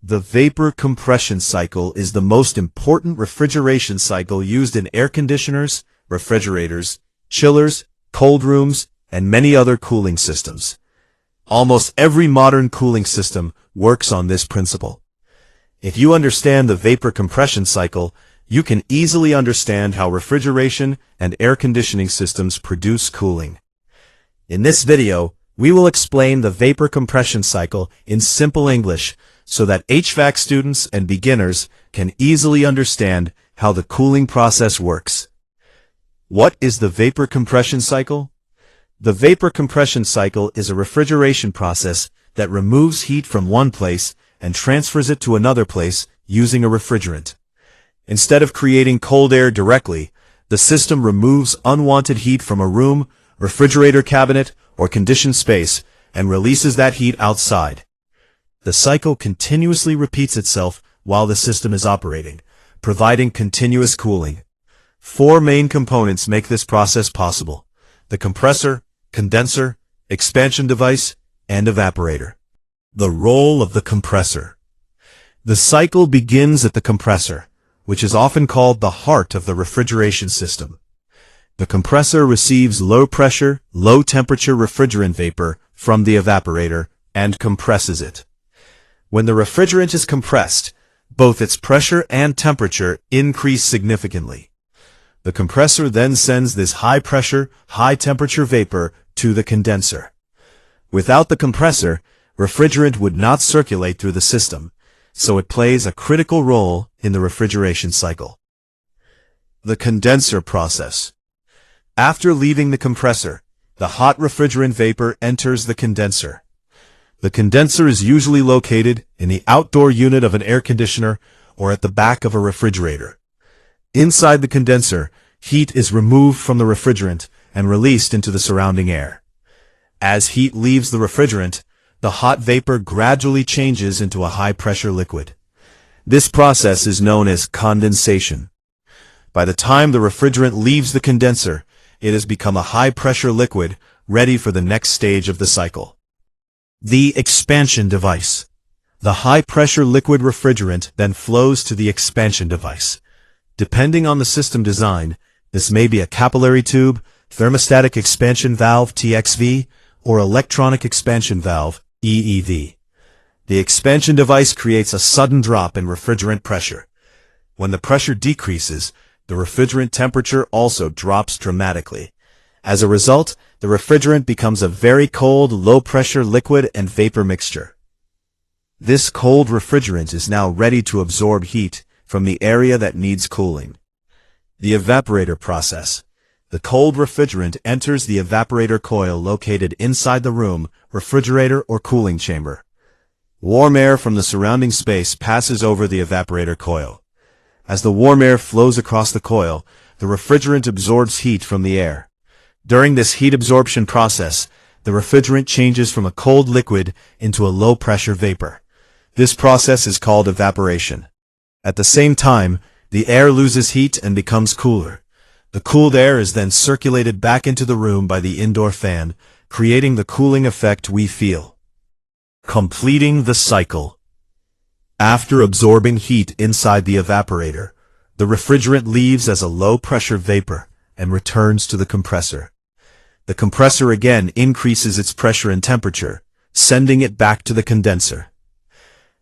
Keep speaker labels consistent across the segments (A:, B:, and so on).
A: The vapor compression cycle is the most important refrigeration cycle used in air conditioners, refrigerators, chillers, cold rooms, and many other cooling systems. Almost every modern cooling system works on this principle. If you understand the vapor compression cycle, you can easily understand how refrigeration and air conditioning systems produce cooling. In this video, we will explain the vapor compression cycle in simple English so that HVAC students and beginners can easily understand how the cooling process works. What is the vapor compression cycle? The vapor compression cycle is a refrigeration process that removes heat from one place and transfers it to another place using a refrigerant. Instead of creating cold air directly, the system removes unwanted heat from a room, refrigerator cabinet, or conditioned space and releases that heat outside. The cycle continuously repeats itself while the system is operating, providing continuous cooling. Four main components make this process possible: the compressor, condenser, expansion device, and evaporator. The role of the compressor. The cycle begins at the compressor, which is often called the heart of the refrigeration system. The compressor receives low-pressure, low-temperature refrigerant vapor from the evaporator and compresses it. When the refrigerant is compressed, both its pressure and temperature increase significantly. The compressor then sends this high-pressure, high-temperature vapor to the condenser. Without the compressor, refrigerant would not circulate through the system, so it plays a critical role in the refrigeration cycle. The condenser process. After leaving the compressor, the hot refrigerant vapor enters the condenser. The condenser is usually located in the outdoor unit of an air conditioner or at the back of a refrigerator. Inside the condenser, heat is removed from the refrigerant and released into the surrounding air. As heat leaves the refrigerant, the hot vapor gradually changes into a high-pressure liquid. This process is known as condensation. By the time the refrigerant leaves the condenser, it has become a high-pressure liquid ready for the next stage of the cycle. The expansion device. The high-pressure liquid refrigerant then flows to the expansion device. Depending on the system design, this may be a capillary tube, thermostatic expansion valve (TXV), or electronic expansion valve (EEV). The expansion device creates a sudden drop in refrigerant pressure. When the pressure decreases, the refrigerant temperature also drops dramatically. As a result, the refrigerant becomes a very cold, low-pressure liquid and vapor mixture. This cold refrigerant is now ready to absorb heat from the area that needs cooling. The evaporator process. The cold refrigerant enters the evaporator coil located inside the room, refrigerator, or cooling chamber. Warm air from the surrounding space passes over the evaporator coil. As the warm air flows across the coil, the refrigerant absorbs heat from the air. During this heat absorption process, the refrigerant changes from a cold liquid into a low-pressure vapor. This process is called evaporation. At the same time, the air loses heat and becomes cooler. The cooled air is then circulated back into the room by the indoor fan, creating the cooling effect we feel. Completing the cycle. After absorbing heat inside the evaporator, the refrigerant leaves as a low-pressure vapor and returns to the compressor. The compressor again increases its pressure and temperature, sending it back to the condenser.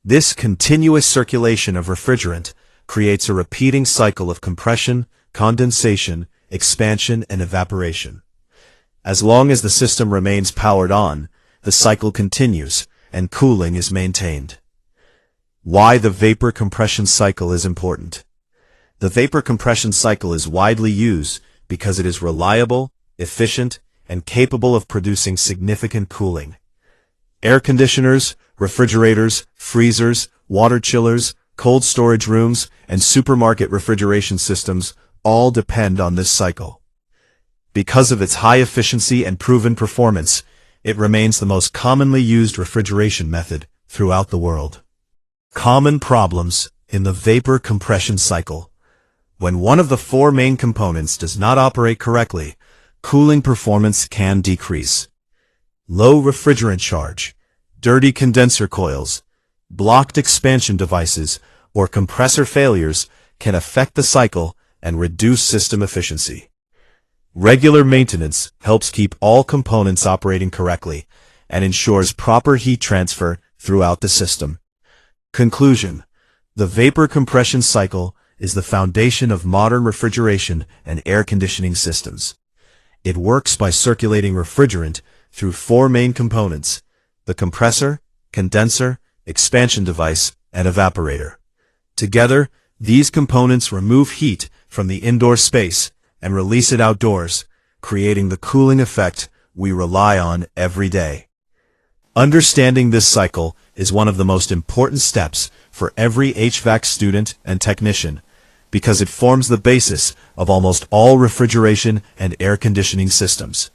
A: This continuous circulation of refrigerant creates a repeating cycle of compression, condensation, expansion, and evaporation. As long as the system remains powered on, the cycle continues and cooling is maintained. Why the vapor compression cycle is important. The vapor compression cycle is widely used because it is reliable, efficient, and capable of producing significant cooling. Air conditioners, refrigerators, freezers, water chillers, cold storage rooms, and supermarket refrigeration systems all depend on this cycle. Because of its high efficiency and proven performance, it remains the most commonly used refrigeration method throughout the world. Common problems in the vapor compression cycle. When one of the four main components does not operate correctly, cooling performance can decrease. Low refrigerant charge, dirty condenser coils, Blocked expansion devices or compressor failures can affect the cycle and reduce system efficiency. Regular maintenance helps keep all components operating correctly and ensures proper heat transfer throughout the system. Conclusion: the vapor compression cycle is the foundation of modern refrigeration and air conditioning systems. It works by circulating refrigerant through four main components: the compressor, condenser, expansion device, and evaporator. Together, these components remove heat from the indoor space and release it outdoors, creating the cooling effect we rely on every day. Understanding this cycle is one of the most important steps for every HVAC student and technician, because it forms the basis of almost all refrigeration and air conditioning systems.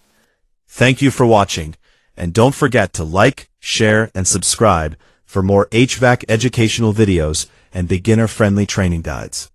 A: Thank you for watching, and don't forget to like, share, and subscribe for more HVAC educational videos and beginner-friendly training guides.